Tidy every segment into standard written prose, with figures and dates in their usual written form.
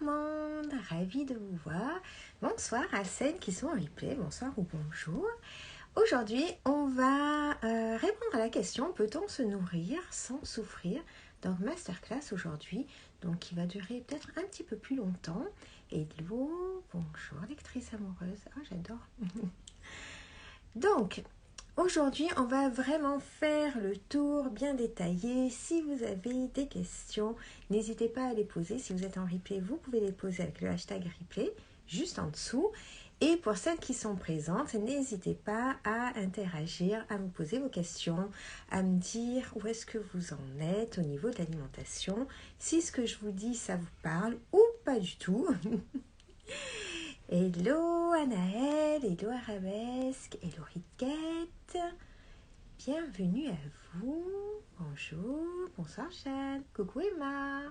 monde, ravie de vous voir. Bonsoir à celles qui sont en replay, bonsoir ou bonjour. Aujourd'hui, on va répondre à la question, peut-on se nourrir sans souffrir? Donc, masterclass aujourd'hui, donc qui va durer peut-être un petit peu plus longtemps. Hello, bonjour lectrice amoureuse, oh j'adore. Donc, aujourd'hui, on va vraiment faire le tour bien détaillé. Si vous avez des questions, n'hésitez pas à les poser. Si vous êtes en replay, vous pouvez les poser avec le hashtag replay, juste en dessous. Et pour celles qui sont présentes, n'hésitez pas à interagir, à me poser vos questions, à me dire où est-ce que vous en êtes au niveau de l'alimentation, si ce que je vous dis, ça vous parle ou pas du tout. Hello Anaël, hello Arabesque, hello Riquette, bienvenue à vous, bonjour, bonsoir Jeanne, coucou Emma,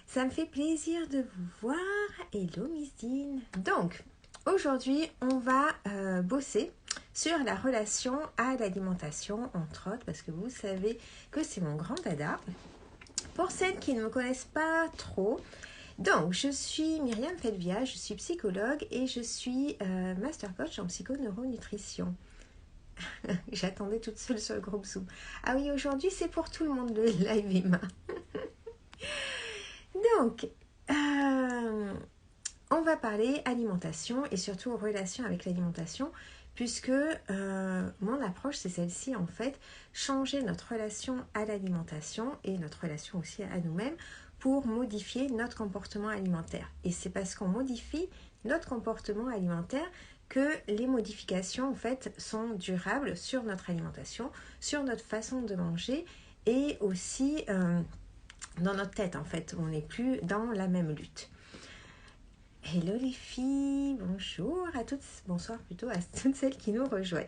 ça me fait plaisir de vous voir, hello Miss Dean. Donc, aujourd'hui on va bosser sur la relation à l'alimentation entre autres, parce que vous savez que c'est mon grand dada. Pour celles qui ne me connaissent pas trop, donc, je suis Myriam Felvia, je suis psychologue et je suis master coach en psychoneuronutrition. J'attendais toute seule sur le groupe Zoom. Ah oui, aujourd'hui, c'est pour tout le monde le live Emma. Donc, on va parler alimentation et surtout en relation avec l'alimentation puisque mon approche, c'est celle-ci en fait, changer notre relation à l'alimentation et notre relation aussi à nous-mêmes pour modifier notre comportement alimentaire. Et c'est parce qu'on modifie notre comportement alimentaire que les modifications en fait sont durables sur notre alimentation, sur notre façon de manger et aussi dans notre tête en fait. On n'est plus dans la même lutte. Hello les filles, bonjour à toutes, bonsoir plutôt à toutes celles qui nous rejoignent.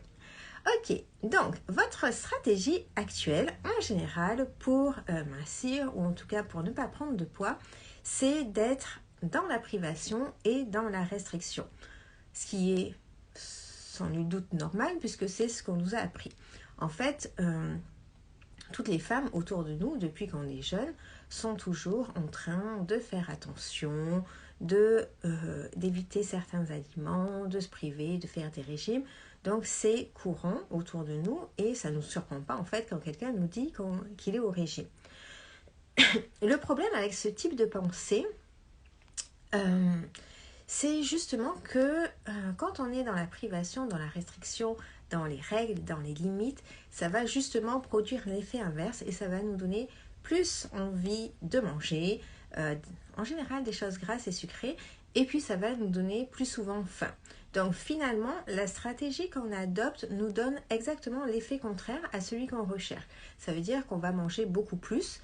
Ok, donc votre stratégie actuelle en général pour mincir ou en tout cas pour ne pas prendre de poids, c'est d'être dans la privation et dans la restriction. Ce qui est sans nul doute normal puisque c'est ce qu'on nous a appris. En fait, toutes les femmes autour de nous, depuis qu'on est jeune, sont toujours en train de faire attention, d'éviter certains aliments, de se priver, de faire des régimes. Donc c'est courant autour de nous et ça ne nous surprend pas en fait quand quelqu'un nous dit qu'il est au régime. Le problème avec ce type de pensée, c'est justement que quand on est dans la privation, dans la restriction, dans les règles, dans les limites, ça va justement produire l'effet inverse et ça va nous donner plus envie de manger, en général des choses grasses et sucrées, et puis ça va nous donner plus souvent faim. Donc finalement, la stratégie qu'on adopte nous donne exactement l'effet contraire à celui qu'on recherche. Ça veut dire qu'on va manger beaucoup plus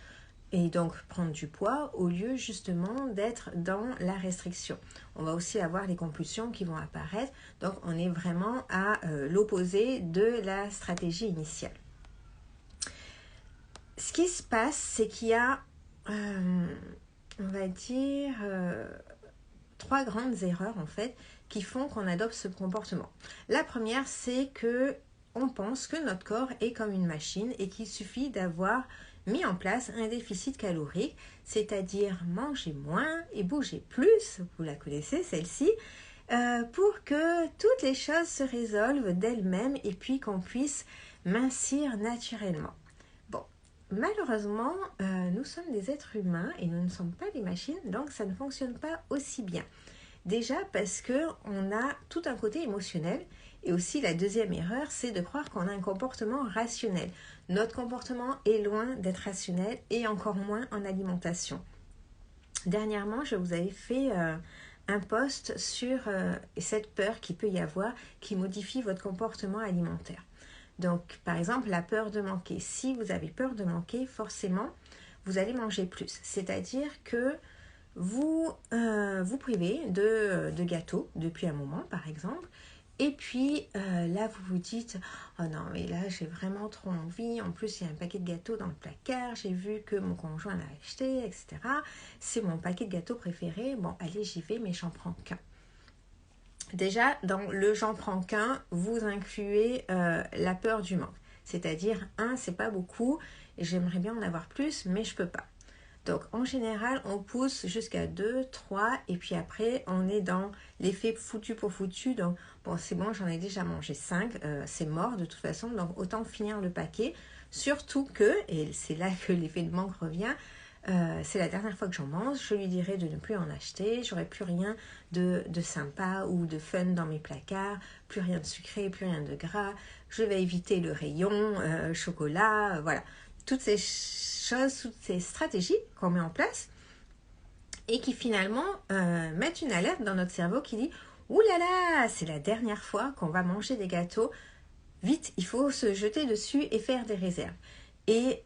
et donc prendre du poids au lieu justement d'être dans la restriction. On va aussi avoir les compulsions qui vont apparaître. Donc on est vraiment à l'opposé de la stratégie initiale. Ce qui se passe, c'est qu'il y a, on va dire, 3 grandes erreurs en fait qui font qu'on adopte ce comportement. La première, c'est que on pense que notre corps est comme une machine et qu'il suffit d'avoir mis en place un déficit calorique, c'est-à-dire manger moins et bouger plus, vous la connaissez celle-ci, pour que toutes les choses se résolvent d'elles-mêmes et puis qu'on puisse mincir naturellement. Bon, malheureusement, nous sommes des êtres humains et nous ne sommes pas des machines, donc ça ne fonctionne pas aussi bien. Déjà parce qu'on a tout un côté émotionnel et aussi la deuxième erreur, c'est de croire qu'on a un comportement rationnel. Notre comportement est loin d'être rationnel et encore moins en alimentation. Dernièrement, je vous avais fait un post sur cette peur qu'il peut y avoir qui modifie votre comportement alimentaire. Donc, par exemple, la peur de manquer. Si vous avez peur de manquer, forcément, vous allez manger plus. C'est-à-dire que vous vous privez de gâteaux depuis un moment, par exemple. Et puis là, vous vous dites « Oh non, mais là, j'ai vraiment trop envie. En plus, il y a un paquet de gâteaux dans le placard. J'ai vu que mon conjoint l'a acheté, etc. C'est mon paquet de gâteaux préféré. Bon, allez, j'y vais, mais j'en prends qu'un. » Déjà, dans le « j'en prends qu'un », vous incluez la peur du manque. C'est-à-dire, c'est pas beaucoup, j'aimerais bien en avoir plus, mais je peux pas. Donc en général, on pousse jusqu'à 2, 3 et puis après, on est dans l'effet foutu pour foutu. Donc bon, c'est bon, j'en ai déjà mangé 5, c'est mort de toute façon, donc autant finir le paquet. Surtout que, et c'est là que l'effet de manque revient, c'est la dernière fois que j'en mange, je lui dirais de ne plus en acheter, j'aurai plus rien de sympa ou de fun dans mes placards, plus rien de sucré, plus rien de gras, je vais éviter le rayon chocolat, voilà. Toutes ces choses, toutes ces stratégies qu'on met en place et qui finalement mettent une alerte dans notre cerveau qui dit « Ouh là là, c'est la dernière fois qu'on va manger des gâteaux, vite, il faut se jeter dessus et faire des réserves. » Et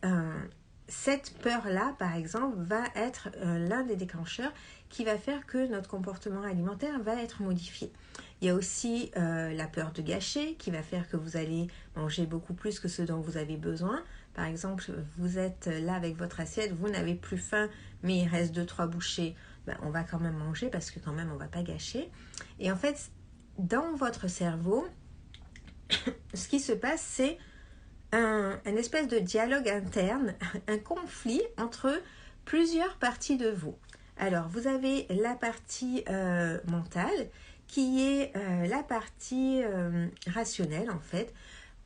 cette peur-là, par exemple, va être l'un des déclencheurs qui va faire que notre comportement alimentaire va être modifié. Il y a aussi la peur de gâcher qui va faire que vous allez manger beaucoup plus que ce dont vous avez besoin. Par exemple, vous êtes là avec votre assiette, vous n'avez plus faim, mais il reste 2-3 bouchées. Ben, on va quand même manger parce que quand même on ne va pas gâcher. Et en fait, dans votre cerveau, ce qui se passe, c'est un espèce de dialogue interne, un conflit entre plusieurs parties de vous. Alors, vous avez la partie mentale qui est la partie rationnelle en fait.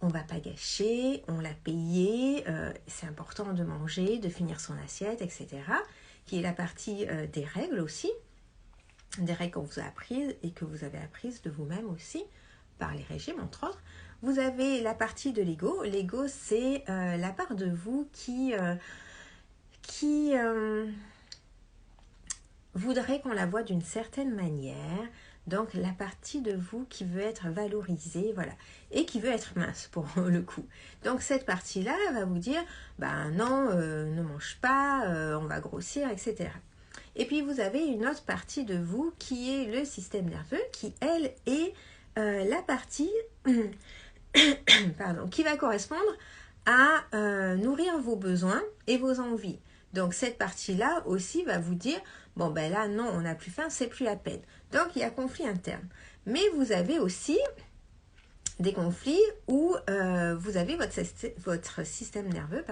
On ne va pas gâcher, on l'a payé, c'est important de manger, de finir son assiette, etc. Qui est la partie des règles aussi, des règles qu'on vous a apprises et que vous avez apprises de vous-même aussi, par les régimes entre autres. Vous avez la partie de l'ego. L'ego, c'est la part de vous qui voudrait qu'on la voie d'une certaine manière. Donc, la partie de vous qui veut être valorisée, voilà, et qui veut être mince pour le coup. Donc, cette partie-là va vous dire, ben non, ne mange pas, on va grossir, etc. Et puis, vous avez une autre partie de vous qui est le système nerveux, qui, elle, est la partie pardon, qui va correspondre à nourrir vos besoins et vos envies. Donc cette partie-là aussi va vous dire, bon ben là non, on n'a plus faim, c'est plus la peine. Donc il y a conflit interne. Mais vous avez aussi des conflits où vous avez votre système nerveux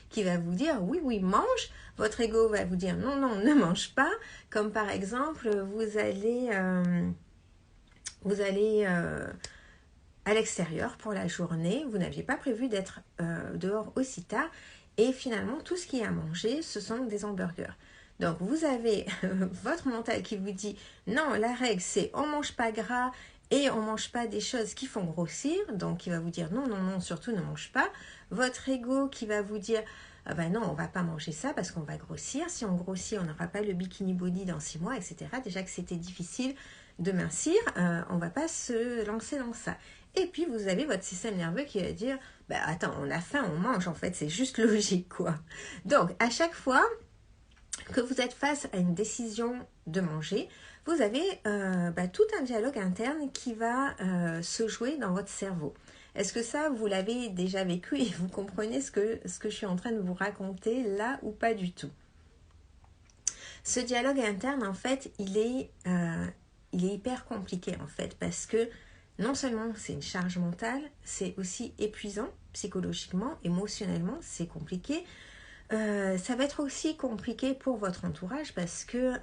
qui va vous dire oui, oui, mange. Votre ego va vous dire non, non, ne mange pas. Comme par exemple, vous allez à l'extérieur pour la journée, vous n'aviez pas prévu d'être dehors aussi tard et finalement tout ce qui est à manger, ce sont des hamburgers. Donc vous avez votre mental qui vous dit non, la règle c'est on mange pas gras et on mange pas des choses qui font grossir, donc il va vous dire non, non, non, surtout ne mange pas. Votre ego qui va vous dire ah ben non, on va pas manger ça parce qu'on va grossir. Si on grossit, on n'aura pas le bikini body dans 6 mois, etc. Déjà que c'était difficile de mincir, on va pas se lancer dans ça. Et puis vous avez votre système nerveux qui va dire bah attends, on a faim, on mange en fait, c'est juste logique quoi. Donc à chaque fois que vous êtes face à une décision de manger, vous avez tout un dialogue interne qui va se jouer dans votre cerveau. Est-ce que ça, vous l'avez déjà vécu et vous comprenez ce que je suis en train de vous raconter là ou pas du tout? Ce dialogue interne, en fait, il est hyper compliqué en fait parce que non seulement c'est une charge mentale, c'est aussi épuisant psychologiquement, émotionnellement, c'est compliqué. Ça va être aussi compliqué pour votre entourage parce que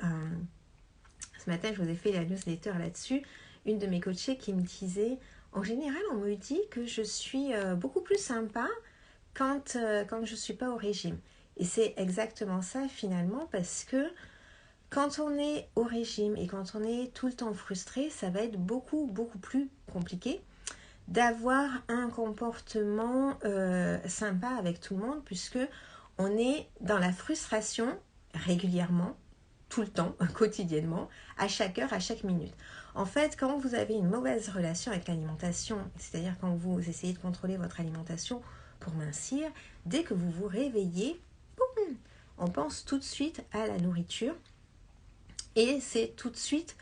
ce matin, je vous ai fait la newsletter là-dessus. Une de mes coachées qui me disait, en général, on me dit que je suis beaucoup plus sympa quand je ne suis pas au régime. Et c'est exactement ça finalement parce que quand on est au régime et quand on est tout le temps frustré, ça va être beaucoup, beaucoup plus compliqué d'avoir un comportement sympa avec tout le monde puisque on est dans la frustration régulièrement, tout le temps, quotidiennement, à chaque heure, à chaque minute. En fait, quand vous avez une mauvaise relation avec l'alimentation, c'est-à-dire quand vous essayez de contrôler votre alimentation pour mincir, dès que vous vous réveillez, boum, on pense tout de suite à la nourriture. Et c'est tout de suite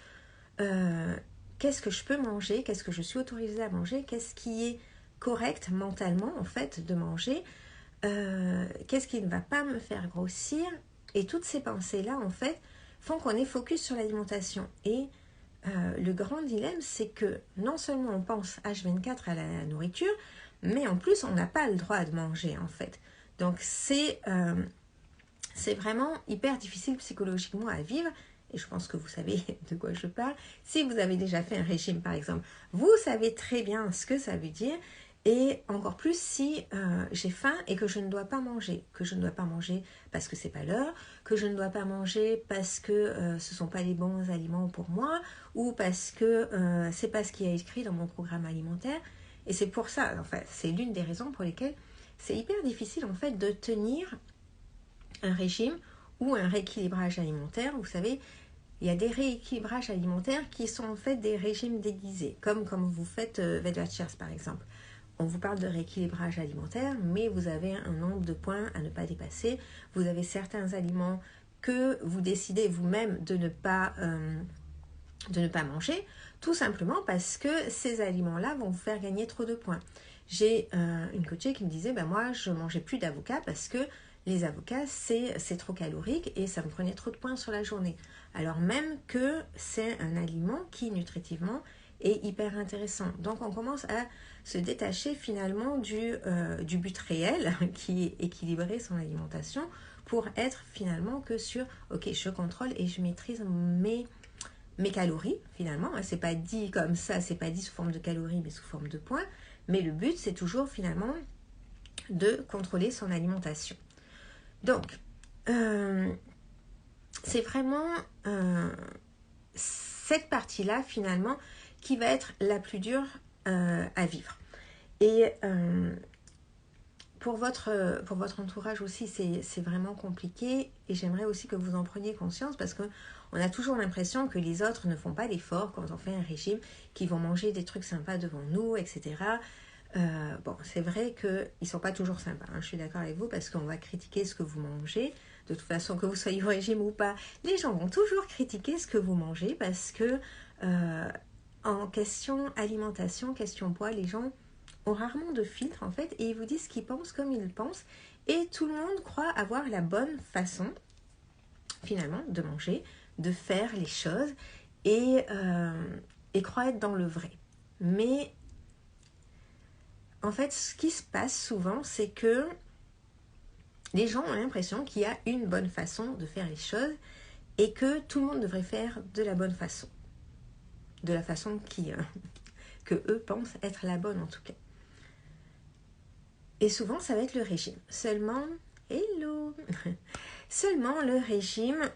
qu'est-ce que je peux manger, qu'est-ce que je suis autorisée à manger, qu'est-ce qui est correct mentalement en fait de manger, qu'est-ce qui ne va pas me faire grossir. Et toutes ces pensées-là en fait font qu'on est focus sur l'alimentation. Et le grand dilemme, c'est que non seulement on pense H24 à la nourriture, mais en plus on n'a pas le droit de manger en fait. Donc c'est c'est vraiment hyper difficile psychologiquement à vivre. Et je pense que vous savez de quoi je parle. Si vous avez déjà fait un régime, par exemple, vous savez très bien ce que ça veut dire. Et encore plus si j'ai faim et que je ne dois pas manger. Que je ne dois pas manger parce que c'est pas l'heure. Que je ne dois pas manger parce que ce ne sont pas les bons aliments pour moi. Ou parce que c'est pas ce qui est écrit dans mon programme alimentaire. Et c'est pour ça, enfin, c'est l'une des raisons pour lesquelles c'est hyper difficile en fait de tenir un régime ou un rééquilibrage alimentaire. Vous savez, il y a des rééquilibrages alimentaires qui sont en fait des régimes déguisés, comme vous faites Vedvachers par exemple. On vous parle de rééquilibrage alimentaire, mais vous avez un nombre de points à ne pas dépasser. Vous avez certains aliments que vous décidez vous-même de ne pas manger, tout simplement parce que ces aliments-là vont vous faire gagner trop de points. J'ai une coachée qui me disait, moi je ne mangeais plus d'avocats parce que les avocats c'est trop calorique et ça me prenait trop de points sur la journée. Alors même que c'est un aliment qui nutritivement est hyper intéressant. Donc on commence à se détacher finalement du but réel qui est équilibrer son alimentation pour être finalement que sur, ok, je contrôle et je maîtrise mes calories finalement. C'est pas dit comme ça, c'est pas dit sous forme de calories mais sous forme de points. Mais le but c'est toujours finalement de contrôler son alimentation. Donc, c'est vraiment cette partie-là, finalement, qui va être la plus dure à vivre. Et pour votre entourage aussi, c'est vraiment compliqué. Et j'aimerais aussi que vous en preniez conscience parce qu'on a toujours l'impression que les autres ne font pas d'efforts quand on fait un régime, qu'ils vont manger des trucs sympas devant nous, etc. C'est vrai qu'ils ne sont pas toujours sympas, hein, je suis d'accord avec vous, parce qu'on va critiquer ce que vous mangez. De toute façon, que vous soyez au régime ou pas, les gens vont toujours critiquer ce que vous mangez parce que en question alimentation, question poids, les gens ont rarement de filtre en fait et ils vous disent ce qu'ils pensent comme ils le pensent et tout le monde croit avoir la bonne façon finalement de manger, de faire les choses et croit être dans le vrai. Mais en fait, ce qui se passe souvent, c'est que les gens ont l'impression qu'il y a une bonne façon de faire les choses et que tout le monde devrait faire de la bonne façon. De la façon que eux pensent être la bonne en tout cas. Et souvent, ça va être le régime. Seulement le régime,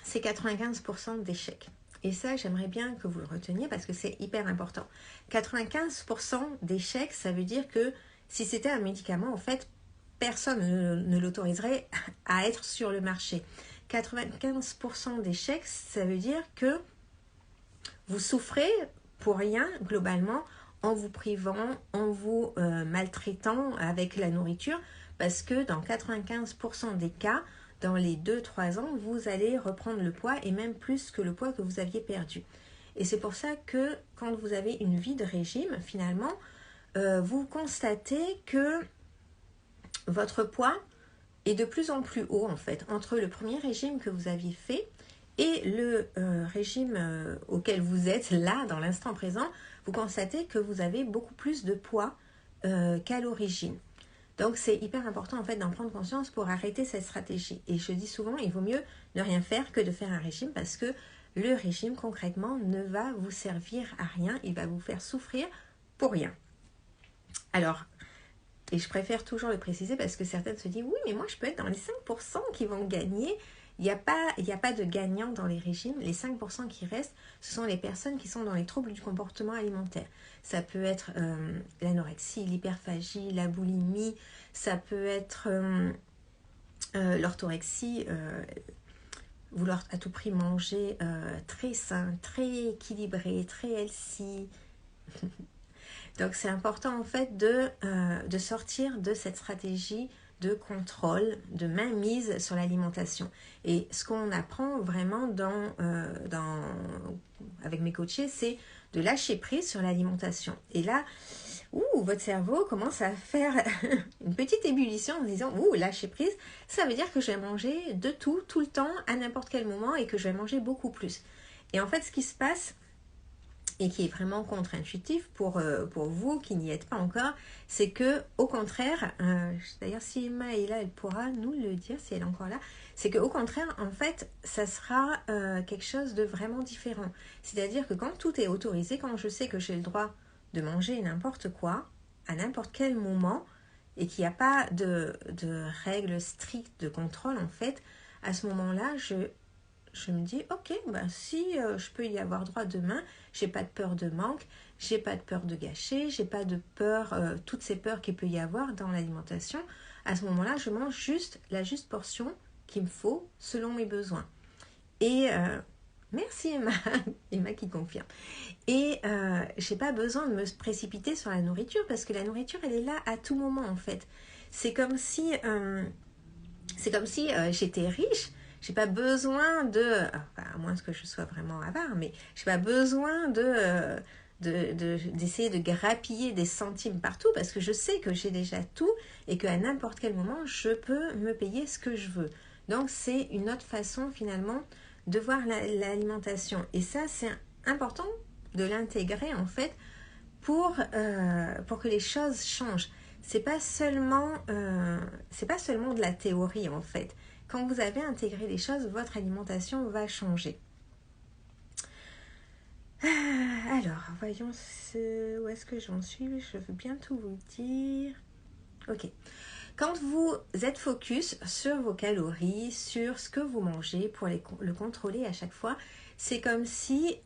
c'est 95% d'échecs. Et ça, j'aimerais bien que vous le reteniez parce que c'est hyper important. 95% d'échecs, ça veut dire que si c'était un médicament, en fait, personne ne l'autoriserait à être sur le marché. 95% d'échecs, ça veut dire que vous souffrez pour rien, globalement, en vous privant, en vous maltraitant avec la nourriture, parce que dans 95% des cas, dans les 2-3 ans, vous allez reprendre le poids et même plus que le poids que vous aviez perdu. Et c'est pour ça que quand vous avez une vie de régime, finalement, vous constatez que votre poids est de plus en plus haut en fait. Entre le premier régime que vous aviez fait et le régime auquel vous êtes là, dans l'instant présent, vous constatez que vous avez beaucoup plus de poids qu'à l'origine. Donc c'est hyper important en fait d'en prendre conscience pour arrêter cette stratégie. Et je dis souvent, il vaut mieux ne rien faire que de faire un régime parce que le régime concrètement ne va vous servir à rien, il va vous faire souffrir pour rien. Alors, et je préfère toujours le préciser parce que certaines se disent oui mais moi je peux être dans les 5% qui vont gagner. Il n'y a pas de gagnant dans les régimes. Les 5% qui restent, ce sont les personnes qui sont dans les troubles du comportement alimentaire. Ça peut être l'anorexie, l'hyperphagie, la boulimie, ça peut être l'orthorexie, vouloir à tout prix manger très sain, très équilibré, très healthy. Donc c'est important en fait de sortir de cette stratégie de contrôle, de mainmise sur l'alimentation. Et ce qu'on apprend vraiment avec mes coachés, c'est de lâcher prise sur l'alimentation. Et là, votre cerveau commence à faire une petite ébullition en disant lâcher prise, ça veut dire que je vais manger de tout, tout le temps, à n'importe quel moment et que je vais manger beaucoup plus. Et en fait, ce qui se passe, et qui est vraiment contre-intuitif pour vous qui n'y êtes pas encore, c'est que au contraire, d'ailleurs si Emma est là, elle pourra nous le dire si elle est encore là, c'est qu'au contraire, en fait, ça sera quelque chose de vraiment différent. C'est-à-dire que quand tout est autorisé, quand je sais que j'ai le droit de manger n'importe quoi, à n'importe quel moment, et qu'il n'y a pas de règles strictes de contrôle, en fait, à ce moment-là, je me dis, ok, ben si je peux y avoir droit demain, j'ai pas de peur de manque, j'ai pas de peur de gâcher, j'ai pas de peur, toutes ces peurs qu'il peut y avoir dans l'alimentation. À ce moment-là, je mange juste la juste portion qu'il me faut selon mes besoins. Et merci Emma, Emma qui confirme. Et j'ai pas besoin de me précipiter sur la nourriture parce que la nourriture, elle est là à tout moment en fait. C'est comme si j'étais riche. J'ai pas besoin enfin, à moins que je sois vraiment avare, mais j'ai pas besoin d'essayer de grappiller des centimes partout parce que je sais que j'ai déjà tout et qu'à n'importe quel moment, je peux me payer ce que je veux. Donc, c'est une autre façon finalement de voir l'alimentation. Et ça, c'est important de l'intégrer en fait pour que les choses changent. C'est pas seulement de la théorie en fait. Quand vous avez intégré les choses, votre alimentation va changer. Alors, voyons où est-ce que j'en suis. Je veux bien tout vous dire. Ok. Quand vous êtes focus sur vos calories, sur ce que vous mangez pour le contrôler à chaque fois, c'est comme si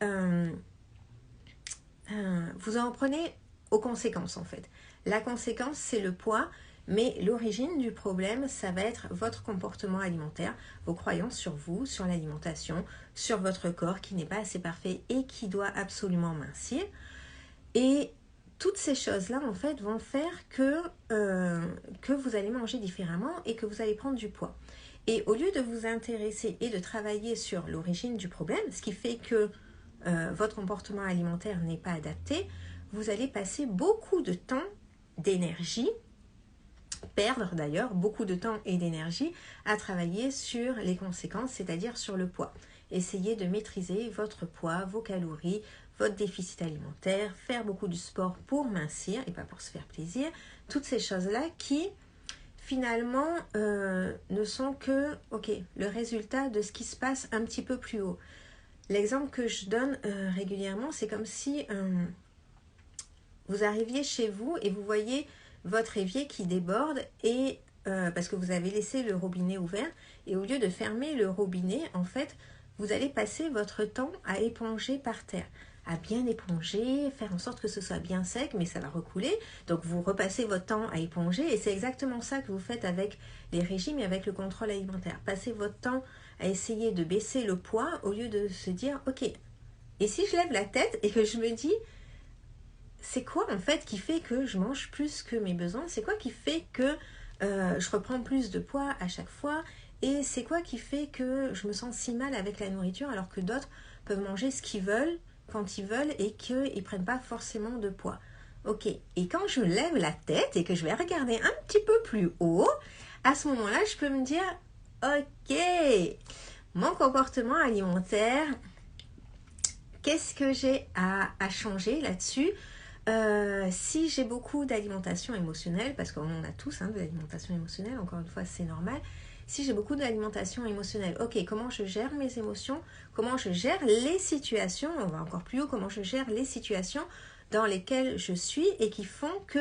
vous en prenez aux conséquences en fait. La conséquence, c'est le poids, mais l'origine du problème, ça va être votre comportement alimentaire, vos croyances sur vous, sur l'alimentation, sur votre corps qui n'est pas assez parfait et qui doit absolument mincir. Et toutes ces choses-là, en fait, vont faire que vous allez manger différemment et que vous allez prendre du poids. Et au lieu de vous intéresser et de travailler sur l'origine du problème, ce qui fait que votre comportement alimentaire n'est pas adapté, vous allez passer beaucoup de temps, d'énergie, perdre d'ailleurs beaucoup de temps et d'énergie à travailler sur les conséquences, c'est-à-dire sur le poids. Essayez de maîtriser votre poids, vos calories, votre déficit alimentaire, faire beaucoup de sport pour mincir et pas pour se faire plaisir. Toutes ces choses-là qui finalement ne sont que le résultat de ce qui se passe un petit peu plus haut. L'exemple que je donne régulièrement, c'est comme si vous arriviez chez vous et vous voyez votre évier qui déborde et parce que vous avez laissé le robinet ouvert et au lieu de fermer le robinet, en fait, vous allez passer votre temps à éponger par terre, à bien éponger, faire en sorte que ce soit bien sec, mais ça va recouler. Donc vous repassez votre temps à éponger et c'est exactement ça que vous faites avec les régimes et avec le contrôle alimentaire. Passez votre temps à essayer de baisser le poids au lieu de se dire ok, et si je lève la tête et que je me dis c'est quoi en fait qui fait que je mange plus que mes besoins, c'est quoi qui fait que je reprends plus de poids à chaque fois et c'est quoi qui fait que je me sens si mal avec la nourriture alors que d'autres peuvent manger ce qu'ils veulent quand ils veulent et qu'ils ne prennent pas forcément de poids. Ok, et quand je lève la tête et que je vais regarder un petit peu plus haut, à ce moment-là, je peux me dire ok, mon comportement alimentaire, qu'est-ce que j'ai à changer là-dessus? Si j'ai beaucoup d'alimentation émotionnelle, parce qu'on en a tous de l'alimentation émotionnelle, encore une fois c'est normal, si j'ai beaucoup d'alimentation émotionnelle, ok, comment je gère mes émotions, comment je gère les situations, on va encore plus haut, comment je gère les situations dans lesquelles je suis et qui font que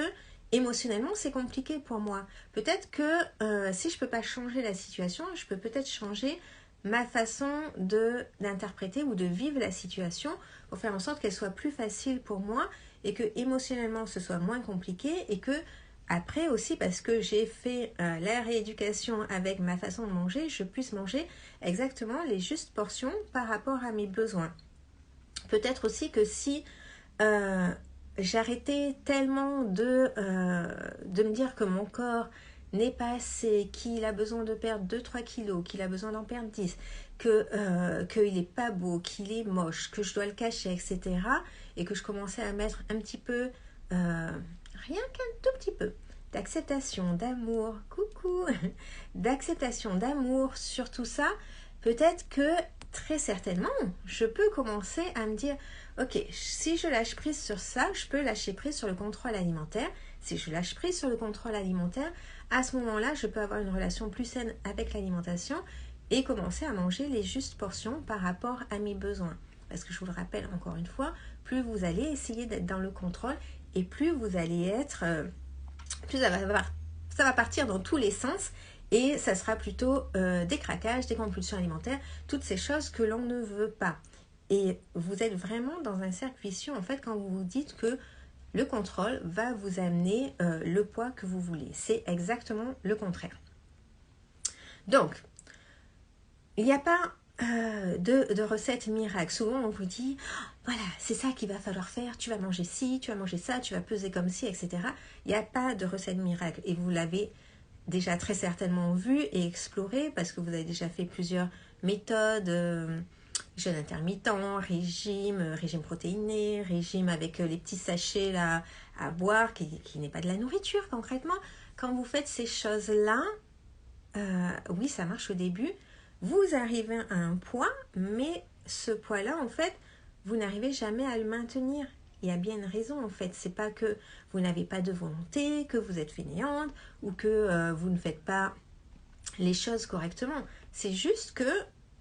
émotionnellement c'est compliqué pour moi. Peut-être que si je ne peux pas changer la situation, je peux peut-être changer ma façon d'interpréter ou de vivre la situation pour faire en sorte qu'elle soit plus facile pour moi et que émotionnellement ce soit moins compliqué et que après aussi parce que j'ai fait la rééducation avec ma façon de manger, je puisse manger exactement les justes portions par rapport à mes besoins. Peut-être aussi que si j'arrêtais tellement de me dire que mon corps n'est pas assez, qu'il a besoin de perdre 2-3 kilos, qu'il a besoin d'en perdre 10, qu'il n'est pas beau, qu'il est moche, que je dois le cacher, etc. Et que je commençais à mettre un petit peu, rien qu'un tout petit peu, d'acceptation, d'amour, coucou, d'acceptation, d'amour sur tout ça, peut-être que très certainement, je peux commencer à me dire, ok, si je lâche prise sur ça, je peux lâcher prise sur le contrôle alimentaire. Si je lâche prise sur le contrôle alimentaire, à ce moment-là, je peux avoir une relation plus saine avec l'alimentation et commencer à manger les justes portions par rapport à mes besoins. Parce que je vous le rappelle encore une fois, plus vous allez essayer d'être dans le contrôle et plus vous allez être, plus ça va partir dans tous les sens et ça sera plutôt des craquages, des compulsions alimentaires, toutes ces choses que l'on ne veut pas. Et vous êtes vraiment dans un cercle vicieux en fait quand vous vous dites que le contrôle va vous amener le poids que vous voulez. C'est exactement le contraire. Donc, il n'y a pas de recette miracle. Souvent, on vous dit, voilà, c'est ça qu'il va falloir faire. Tu vas manger ci, tu vas manger ça, tu vas peser comme ci, etc. Il n'y a pas de recette miracle. Et vous l'avez déjà très certainement vu et exploré parce que vous avez déjà fait plusieurs méthodes, jeûne intermittent, régime protéiné, régime avec les petits sachets là à boire qui n'est pas de la nourriture concrètement. Quand vous faites ces choses-là, oui, ça marche au début. Vous arrivez à un poids, mais ce poids-là, en fait, vous n'arrivez jamais à le maintenir. Il y a bien une raison, en fait. C'est pas que vous n'avez pas de volonté, que vous êtes fainéante ou que vous ne faites pas les choses correctement. C'est juste que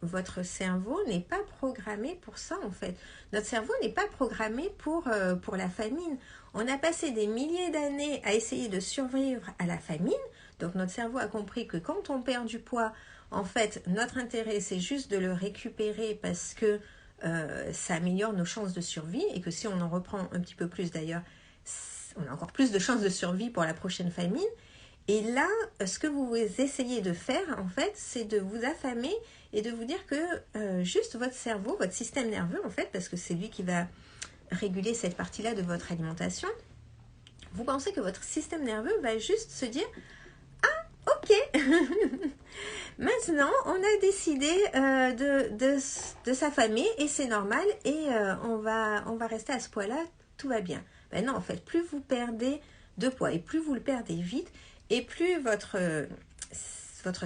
votre cerveau n'est pas programmé pour ça, en fait. Notre cerveau n'est pas programmé pour la famine. On a passé des milliers d'années à essayer de survivre à la famine. Donc, notre cerveau a compris que quand on perd du poids, en fait, notre intérêt, c'est juste de le récupérer parce que ça améliore nos chances de survie et que si on en reprend un petit peu plus d'ailleurs, on a encore plus de chances de survie pour la prochaine famine. Et là, ce que vous essayez de faire, en fait, c'est de vous affamer et de vous dire que juste votre cerveau, votre système nerveux, en fait, parce que c'est lui qui va réguler cette partie-là de votre alimentation, vous pensez que votre système nerveux va juste se dire « Ah, ok !» Maintenant, on a décidé de s'affamer et c'est normal et on va rester à ce poids-là, tout va bien. Ben non, en fait, plus vous perdez de poids et plus vous le perdez vite et plus votre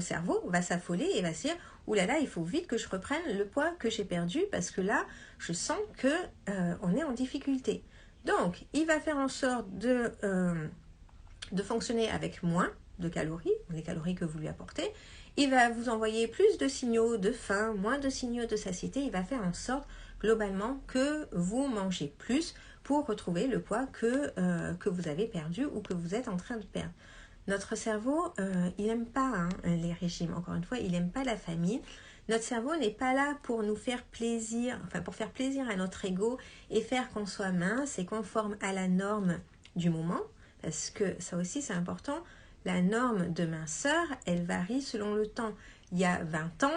cerveau va s'affoler et va se dire « Ouh là là, il faut vite que je reprenne le poids que j'ai perdu parce que là, je sens qu'on est en difficulté. » Donc, il va faire en sorte de fonctionner avec moins de calories, les calories que vous lui apportez. Il va vous envoyer plus de signaux de faim, moins de signaux de satiété. Il va faire en sorte, globalement, que vous mangez plus pour retrouver le poids que vous avez perdu ou que vous êtes en train de perdre. Notre cerveau, il n'aime pas les régimes. Encore une fois, il n'aime pas la famine. Notre cerveau n'est pas là pour nous faire plaisir, enfin pour faire plaisir à notre ego et faire qu'on soit mince et conforme à la norme du moment. Parce que ça aussi, c'est important. La norme de minceur, elle varie selon le temps. Il y a 20 ans,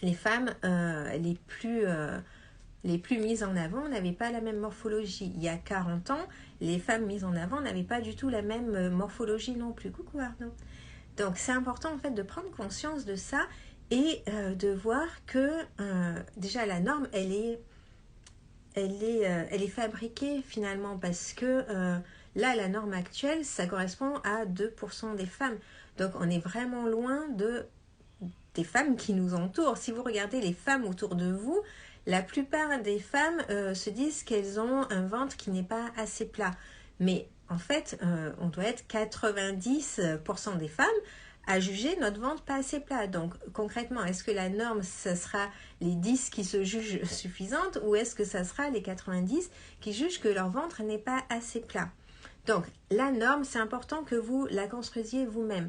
les femmes les plus mises en avant n'avaient pas la même morphologie. Il y a 40 ans, les femmes mises en avant n'avaient pas du tout la même morphologie non plus. Coucou Arnaud. Donc c'est important en fait de prendre conscience de ça et de voir que déjà la norme, elle est fabriquée finalement parce que là, la norme actuelle, ça correspond à 2% des femmes. Donc, on est vraiment loin des femmes qui nous entourent. Si vous regardez les femmes autour de vous, la plupart des femmes se disent qu'elles ont un ventre qui n'est pas assez plat. Mais en fait, on doit être 90% des femmes à juger notre ventre pas assez plat. Donc, concrètement, est-ce que la norme, ce sera les 10 qui se jugent suffisantes ou est-ce que ça sera les 90 qui jugent que leur ventre n'est pas assez plat? Donc, la norme, c'est important que vous la construisiez vous-même.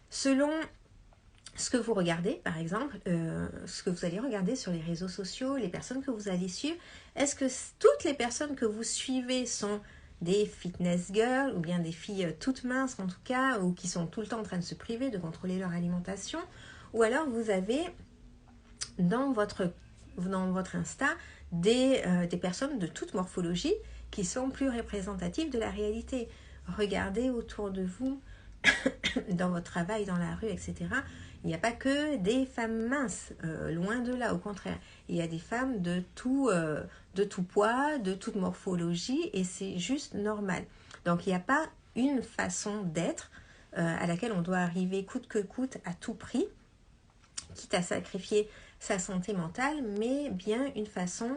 Selon ce que vous regardez, par exemple, ce que vous allez regarder sur les réseaux sociaux, les personnes que vous allez suivre, est-ce que toutes les personnes que vous suivez sont des fitness girls ou bien des filles toutes minces en tout cas, ou qui sont tout le temps en train de se priver, de contrôler leur alimentation, ou alors vous avez dans votre Insta des personnes de toute morphologie qui sont plus représentatives de la réalité. Regardez autour de vous, dans votre travail, dans la rue, etc. Il n'y a pas que des femmes minces, loin de là, au contraire. Il y a des femmes de tout poids, de toute morphologie, et c'est juste normal. Donc il n'y a pas une façon d'être à laquelle on doit arriver coûte que coûte, à tout prix, quitte à sacrifier sa santé mentale, mais bien une façon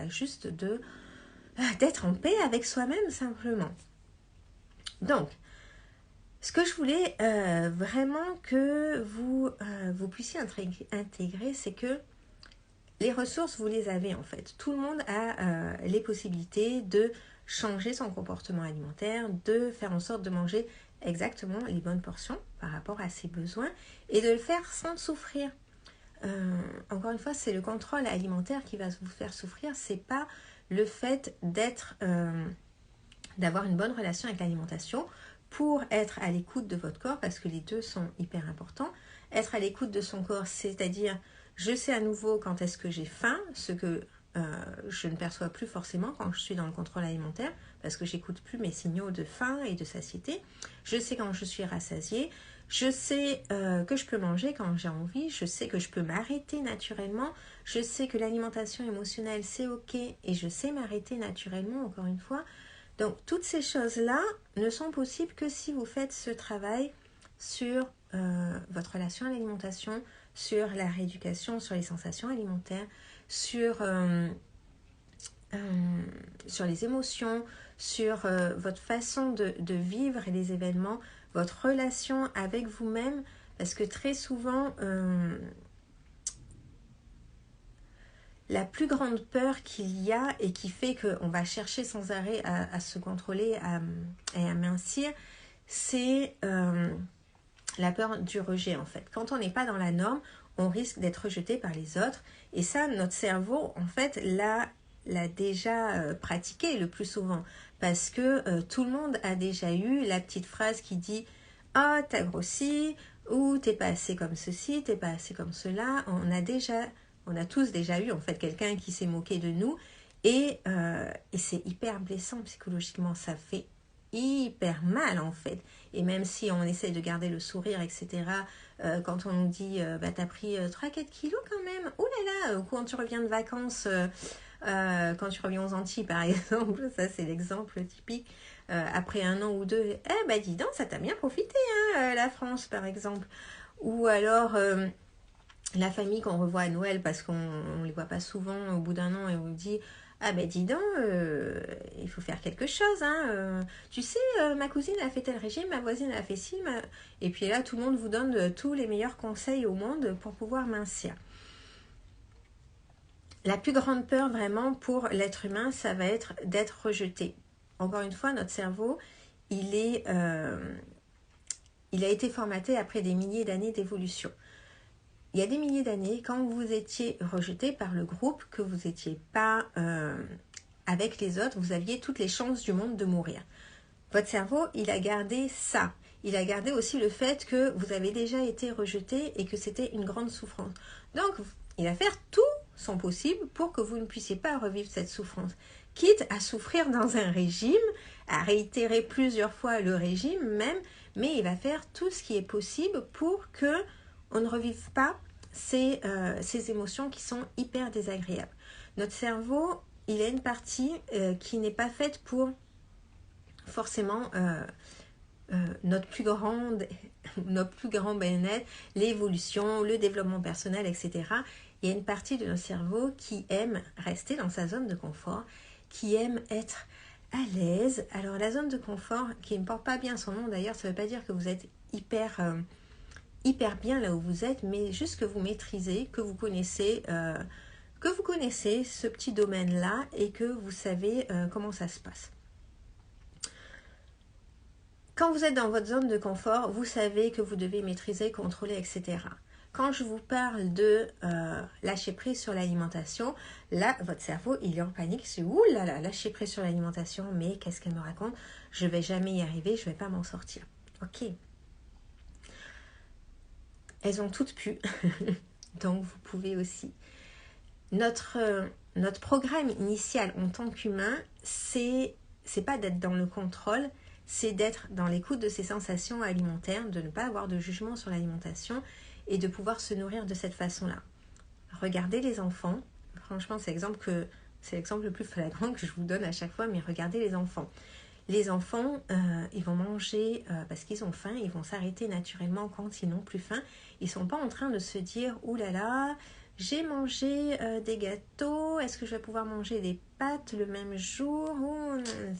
juste d'être en paix avec soi-même simplement. Donc, ce que je voulais vraiment que vous puissiez intégrer, c'est que les ressources, vous les avez en fait. Tout le monde a les possibilités de changer son comportement alimentaire, de faire en sorte de manger exactement les bonnes portions par rapport à ses besoins et de le faire sans souffrir. Encore une fois, c'est le contrôle alimentaire qui va vous faire souffrir, c'est pas le fait d'avoir une bonne relation avec l'alimentation pour être à l'écoute de votre corps, parce que les deux sont hyper importants. Être à l'écoute de son corps, c'est-à-dire je sais à nouveau quand est-ce que j'ai faim, ce que je ne perçois plus forcément quand je suis dans le contrôle alimentaire, parce que j'écoute plus mes signaux de faim et de satiété. Je sais quand je suis rassasiée, je sais que je peux manger quand j'ai envie, je sais que je peux m'arrêter naturellement, je sais que l'alimentation émotionnelle c'est ok et je sais m'arrêter naturellement encore une fois. Donc toutes ces choses-là ne sont possibles que si vous faites ce travail sur votre relation à l'alimentation, sur la rééducation, sur les sensations alimentaires, sur les émotions, sur votre façon de vivre les événements, votre relation avec vous-même, parce que très souvent, la plus grande peur qu'il y a et qui fait qu'on va chercher sans arrêt à se contrôler et à mincir, c'est la peur du rejet en fait. Quand on n'est pas dans la norme, on risque d'être rejeté par les autres. Et ça, notre cerveau, en fait, l'a déjà pratiqué le plus souvent. Parce que tout le monde a déjà eu la petite phrase qui dit « Ah, oh, t'as grossi » ou « T'es pas assez comme ceci, t'es pas assez comme cela ». On a tous déjà eu en fait quelqu'un qui s'est moqué de nous. Et c'est hyper blessant psychologiquement. Ça fait hyper mal en fait. Et même si on essaie de garder le sourire, etc., quand on nous dit t'as pris 3-4 kilos quand même, oh là là, ou quand tu reviens de vacances, quand tu reviens aux Antilles par exemple, ça c'est l'exemple typique, après 1 an ou 2, dis donc, ça t'a bien profité, hein, la France par exemple. Ou alors la famille qu'on revoit à Noël parce qu'on ne les voit pas souvent au bout d'un an et on nous dit dis donc, il faut faire quelque chose. Hein, tu sais, ma cousine a fait tel régime, ma voisine a fait ci. Et puis là, tout le monde vous donne tous les meilleurs conseils au monde pour pouvoir mincir. La plus grande peur vraiment pour l'être humain, ça va être d'être rejeté. Encore une fois, notre cerveau, il a été formaté après des milliers d'années d'évolution. Il y a des milliers d'années, quand vous étiez rejeté par le groupe, que vous n'étiez pas avec les autres, vous aviez toutes les chances du monde de mourir. Votre cerveau, il a gardé ça. Il a gardé aussi le fait que vous avez déjà été rejeté et que c'était une grande souffrance. Donc, il va faire tout son possible pour que vous ne puissiez pas revivre cette souffrance. Quitte à souffrir dans un régime, à réitérer plusieurs fois le régime même, mais il va faire tout ce qui est possible pour que on ne revive pas ces émotions qui sont hyper désagréables. Notre cerveau, il a une partie qui n'est pas faite pour forcément notre plus grand bien-être, l'évolution, le développement personnel, etc. Il y a une partie de notre cerveau qui aime rester dans sa zone de confort, qui aime être à l'aise. Alors la zone de confort, qui ne porte pas bien son nom d'ailleurs, ça ne veut pas dire que vous êtes hyper bien là où vous êtes, mais juste que vous maîtrisez, que vous connaissez ce petit domaine-là et que vous savez comment ça se passe. Quand vous êtes dans votre zone de confort, vous savez que vous devez maîtriser, contrôler, etc. Quand je vous parle de lâcher prise sur l'alimentation, là, votre cerveau, il est en panique. C'est ouh là là, lâcher prise sur l'alimentation, mais qu'est-ce qu'elle me raconte? Je ne vais jamais y arriver, je ne vais pas m'en sortir. Ok. Elles ont toutes pu, donc vous pouvez aussi. Notre programme initial en tant qu'humain, c'est pas d'être dans le contrôle, c'est d'être dans l'écoute de ses sensations alimentaires, de ne pas avoir de jugement sur l'alimentation et de pouvoir se nourrir de cette façon-là. Regardez les enfants, franchement c'est l'exemple le plus flagrant que je vous donne à chaque fois, mais regardez les enfants. Les enfants, ils vont manger parce qu'ils ont faim, ils vont s'arrêter naturellement quand ils n'ont plus faim. Ils ne sont pas en train de se dire « Ouh là là, j'ai mangé des gâteaux, est-ce que je vais pouvoir manger des pâtes le même jour?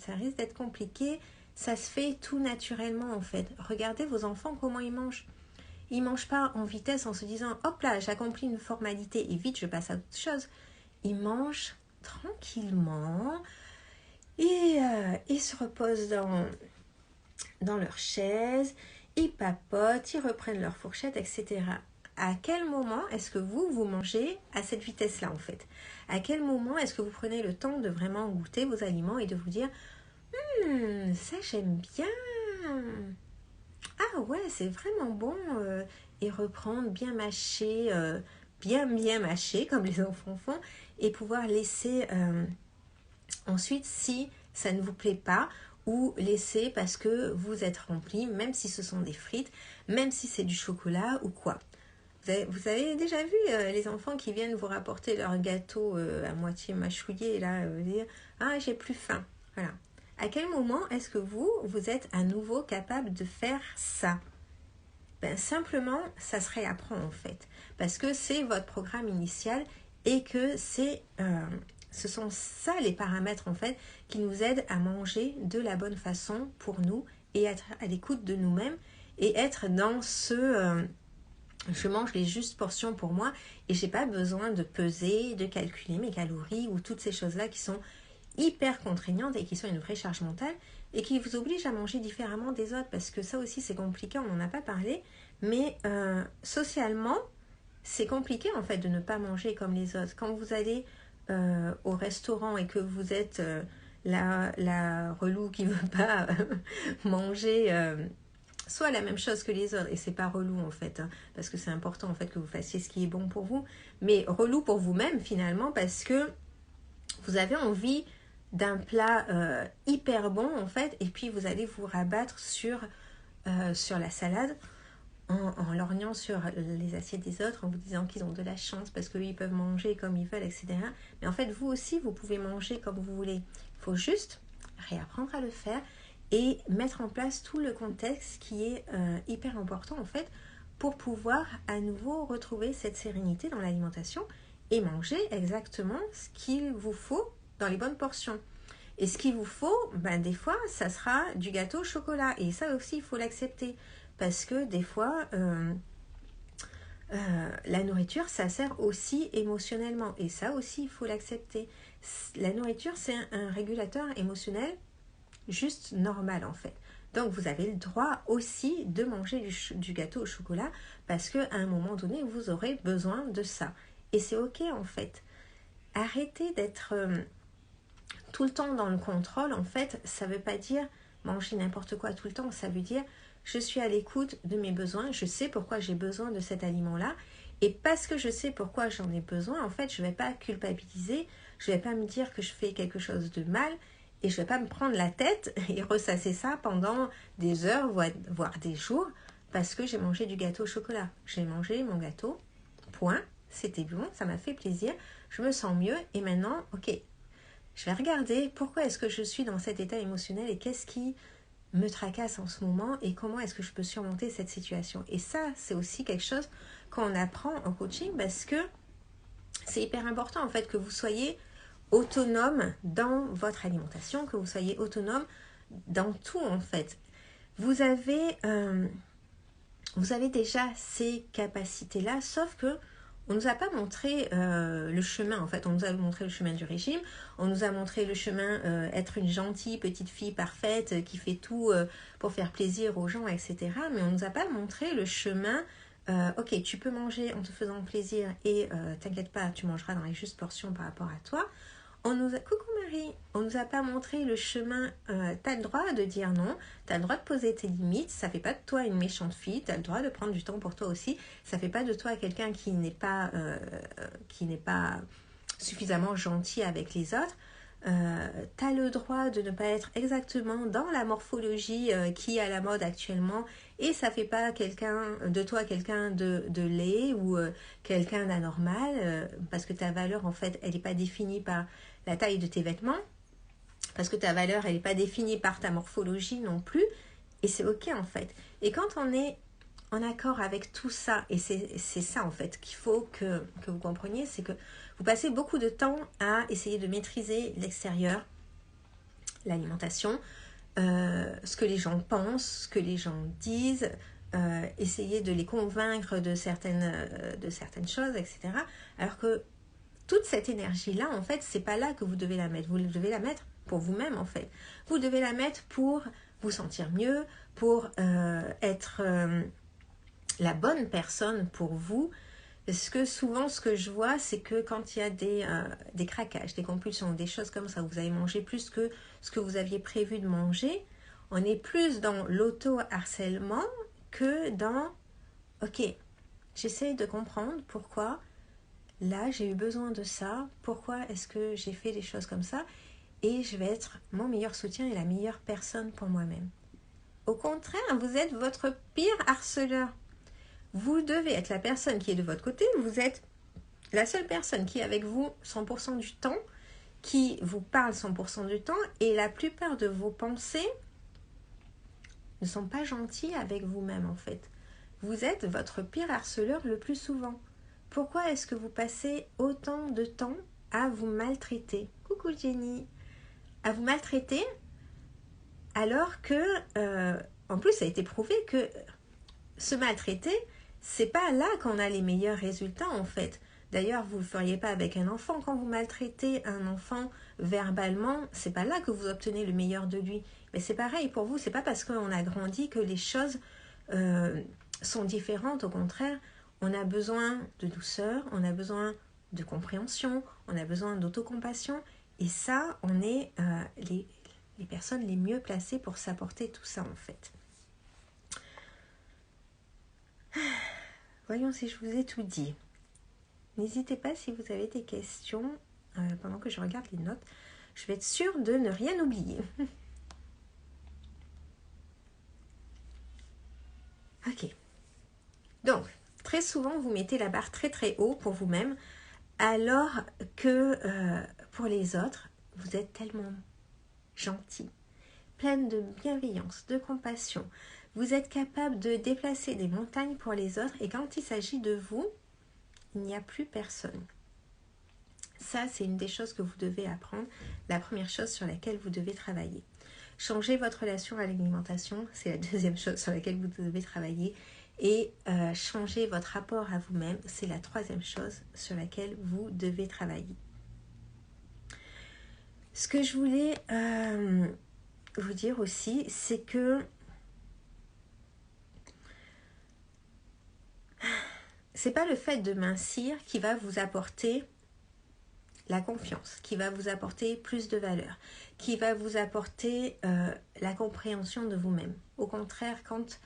Ça risque d'être compliqué. Ça se fait tout naturellement en fait. Regardez vos enfants comment ils mangent. Ils mangent pas en vitesse en se disant hop là, j'accomplis une formalité et vite je passe à autre chose. Ils mangent tranquillement et ils se reposent dans leur chaise, ils papotent, ils reprennent leur fourchette, etc. À quel moment est-ce que vous mangez à cette vitesse-là en fait? À quel moment est-ce que vous prenez le temps de vraiment goûter vos aliments et de vous dire ça j'aime bien, ah ouais c'est vraiment bon, et reprendre bien mâché, bien mâché comme les enfants font, et pouvoir laisser ensuite si ça ne vous plaît pas, ou laisser parce que vous êtes rempli, même si ce sont des frites, même si c'est du chocolat ou quoi. Vous avez déjà vu les enfants qui viennent vous rapporter leur gâteau à moitié mâchouillé, là, dire « Ah, j'ai plus faim ». Voilà. À quel moment est-ce que vous êtes à nouveau capable de faire ça? Ben, simplement, ça se réapprend en fait. Parce que c'est votre programme initial et que ce sont ça les paramètres en fait qui nous aident à manger de la bonne façon pour nous et être à l'écoute de nous-mêmes et être dans ce je mange les justes portions pour moi et j'ai pas besoin de peser, de calculer mes calories ou toutes ces choses-là qui sont hyper contraignantes et qui sont une vraie charge mentale et qui vous obligent à manger différemment des autres parce que ça aussi c'est compliqué, on n'en a pas parlé, mais socialement c'est compliqué en fait de ne pas manger comme les autres. Quand vous allez au restaurant et que vous êtes la relou qui veut pas manger soit la même chose que les autres, et c'est pas relou en fait, hein, parce que c'est important en fait que vous fassiez ce qui est bon pour vous, mais relou pour vous-même finalement parce que vous avez envie d'un plat hyper bon en fait, et puis vous allez vous rabattre sur la salade en lorgnant sur les assiettes des autres, en vous disant qu'ils ont de la chance parce qu'ils peuvent manger comme ils veulent, etc. Mais en fait, vous aussi, vous pouvez manger comme vous voulez. Il faut juste réapprendre à le faire et mettre en place tout le contexte qui est hyper important en fait pour pouvoir à nouveau retrouver cette sérénité dans l'alimentation et manger exactement ce qu'il vous faut dans les bonnes portions. Et ce qu'il vous faut, ben des fois, ça sera du gâteau au chocolat. Et ça aussi, il faut l'accepter. Parce que des fois, la nourriture, ça sert aussi émotionnellement. Et ça aussi, il faut l'accepter. La nourriture, c'est un régulateur émotionnel juste normal en fait. Donc vous avez le droit aussi de manger du gâteau au chocolat parce qu'à un moment donné, vous aurez besoin de ça. Et c'est ok en fait. Arrêtez d'être tout le temps dans le contrôle. En fait, ça ne veut pas dire manger n'importe quoi tout le temps. Ça veut dire je suis à l'écoute de mes besoins. Je sais pourquoi j'ai besoin de cet aliment-là. Et parce que je sais pourquoi j'en ai besoin, en fait, je ne vais pas culpabiliser. Je ne vais pas me dire que je fais quelque chose de mal. Et je ne vais pas me prendre la tête et ressasser ça pendant des heures, voire des jours, parce que j'ai mangé du gâteau au chocolat. J'ai mangé mon gâteau, point, c'était bon, ça m'a fait plaisir, je me sens mieux, et maintenant, ok, je vais regarder pourquoi est-ce que je suis dans cet état émotionnel et qu'est-ce qui me tracasse en ce moment et comment est-ce que je peux surmonter cette situation. Et ça, c'est aussi quelque chose qu'on apprend en coaching parce que c'est hyper important en fait que vous soyez autonome dans votre alimentation, que vous soyez autonome dans tout en fait. Vous avez déjà ces capacités-là, sauf que on nous a pas montré le chemin en fait. On nous a montré le chemin du régime, on nous a montré le chemin être une gentille petite fille parfaite qui fait tout pour faire plaisir aux gens, etc. Mais on nous a pas montré le chemin. Ok, tu peux manger en te faisant plaisir et t'inquiète pas, tu mangeras dans les justes portions par rapport à toi. Coucou Marie, on nous a pas montré le chemin, t'as le droit de dire non, t'as le droit de poser tes limites, ça fait pas de toi une méchante fille, t'as le droit de prendre du temps pour toi aussi, ça fait pas de toi quelqu'un qui n'est pas suffisamment gentil avec les autres. T'as le droit de ne pas être exactement dans la morphologie qui est à la mode actuellement et ça fait pas de toi quelqu'un de laid ou quelqu'un d'anormal parce que ta valeur en fait elle n'est pas définie par la taille de tes vêtements, parce que ta valeur elle n'est pas définie par ta morphologie non plus, et c'est ok en fait. Et quand on est en accord avec tout ça. Et c'est ça en fait qu'il faut que vous compreniez, c'est que vous passez beaucoup de temps à essayer de maîtriser l'extérieur, l'alimentation, ce que les gens pensent, ce que les gens disent, essayer de les convaincre de certaines choses, etc. Alors que toute cette énergie-là, en fait, c'est pas là que vous devez la mettre. Vous devez la mettre pour vous-même, en fait. Vous devez la mettre pour vous sentir mieux, pour être la bonne personne pour vous. Parce que souvent, ce que je vois, c'est que quand il y a des craquages, des compulsions, des choses comme ça, vous avez mangé plus que ce que vous aviez prévu de manger, on est plus dans l'auto-harcèlement que dans « Ok, j'essaye de comprendre pourquoi là j'ai eu besoin de ça, pourquoi est-ce que j'ai fait des choses comme ça et je vais être mon meilleur soutien et la meilleure personne pour moi-même. » Au contraire, vous êtes votre pire harceleur. Vous devez être la personne qui est de votre côté, vous êtes la seule personne qui est avec vous 100% du temps, qui vous parle 100% du temps, et la plupart de vos pensées ne sont pas gentilles avec vous-même en fait. Vous êtes votre pire harceleur le plus souvent. Pourquoi est-ce que vous passez autant de temps à vous maltraiter? Coucou Jenny. À vous maltraiter alors que, en plus ça a été prouvé que se maltraiter, c'est pas là qu'on a les meilleurs résultats en fait. D'ailleurs, vous ne le feriez pas avec un enfant. Quand vous maltraitez un enfant verbalement, c'est pas là que vous obtenez le meilleur de lui. Mais c'est pareil pour vous, c'est pas parce qu'on a grandi que les choses sont différentes. Au contraire, on a besoin de douceur, on a besoin de compréhension, on a besoin d'autocompassion. Et ça, on est les personnes les mieux placées pour s'apporter tout ça en fait. Voyons si je vous ai tout dit. N'hésitez pas si vous avez des questions pendant que je regarde les notes. Je vais être sûre de ne rien oublier. Ok. Donc, très souvent, vous mettez la barre très très haut pour vous-même, alors que pour les autres, vous êtes tellement gentil, pleine de bienveillance, de compassion. Vous êtes capable de déplacer des montagnes pour les autres et quand il s'agit de vous, il n'y a plus personne. Ça, c'est une des choses que vous devez apprendre. La première chose sur laquelle vous devez travailler. Changer votre relation à l'alimentation, c'est la deuxième chose sur laquelle vous devez travailler. Et changer votre rapport à vous-même, c'est la troisième chose sur laquelle vous devez travailler. Ce que je voulais vous dire aussi, c'est que c'est pas le fait de mincir qui va vous apporter la confiance, qui va vous apporter plus de valeur, qui va vous apporter la compréhension de vous-même. Au contraire, quand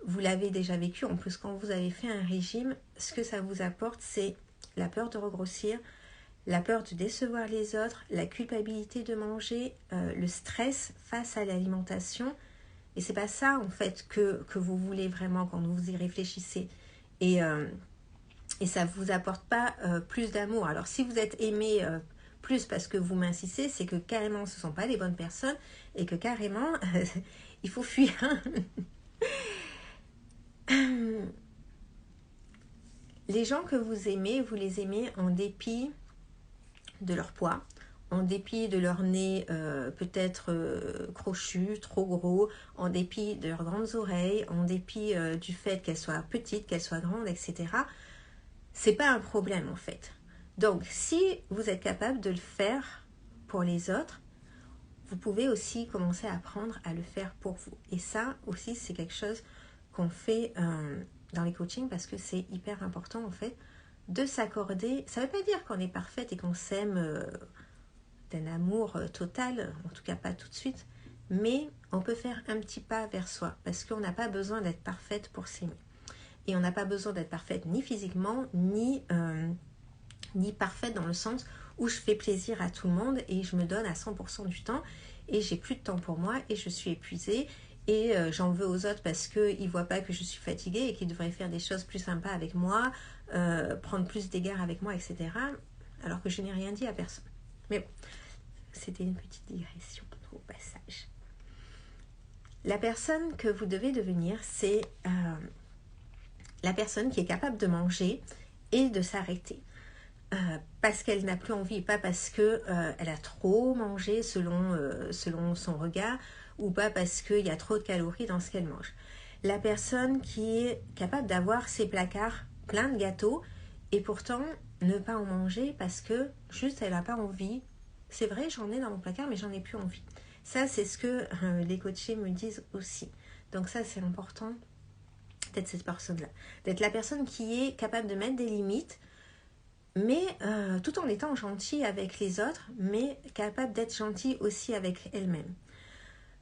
vous l'avez déjà vécu, en plus quand vous avez fait un régime, ce que ça vous apporte, c'est la peur de regrossir, la peur de décevoir les autres, la culpabilité de manger, le stress face à l'alimentation. Et c'est pas ça en fait que vous voulez vraiment quand vous y réfléchissez. Et ça ne vous apporte pas plus d'amour. Alors si vous êtes aimé plus parce que vous m'insistez, c'est que carrément ce ne sont pas les bonnes personnes et que carrément il faut fuir. Les gens que vous les aimez en dépit de leur poids, en dépit de leur nez peut-être crochu, trop gros, en dépit de leurs grandes oreilles, en dépit du fait qu'elles soient petites, qu'elles soient grandes, etc. C'est pas un problème en fait. Donc si vous êtes capable de le faire pour les autres, vous pouvez aussi commencer à apprendre à le faire pour vous. Et ça aussi c'est quelque chose qu'on fait dans les coachings parce que c'est hyper important en fait de s'accorder. Ça veut pas dire qu'on est parfaite et qu'on s'aime d'un amour total, en tout cas pas tout de suite, mais on peut faire un petit pas vers soi parce qu'on n'a pas besoin d'être parfaite pour s'aimer. Et on n'a pas besoin d'être parfaite ni physiquement, ni parfaite dans le sens où je fais plaisir à tout le monde et je me donne à 100% du temps et j'ai plus de temps pour moi et je suis épuisée et j'en veux aux autres parce qu'ils ne voient pas que je suis fatiguée et qu'ils devraient faire des choses plus sympas avec moi, prendre plus d'égards avec moi, etc. Alors que je n'ai rien dit à personne. Mais bon, c'était une petite digression au passage. La personne que vous devez devenir, c'est la personne qui est capable de manger et de s'arrêter. Parce qu'elle n'a plus envie, pas parce qu'elle a trop mangé selon son regard, ou pas parce qu'il y a trop de calories dans ce qu'elle mange. La personne qui est capable d'avoir ses placards pleins de gâteaux et pourtant ne pas en manger parce que juste elle n'a pas envie. C'est vrai, j'en ai dans mon placard, mais j'en ai plus envie. Ça, c'est ce que les coachés me disent aussi. Donc ça, c'est important d'être cette personne-là. D'être la personne qui est capable de mettre des limites, mais tout en étant gentille avec les autres, mais capable d'être gentille aussi avec elle-même.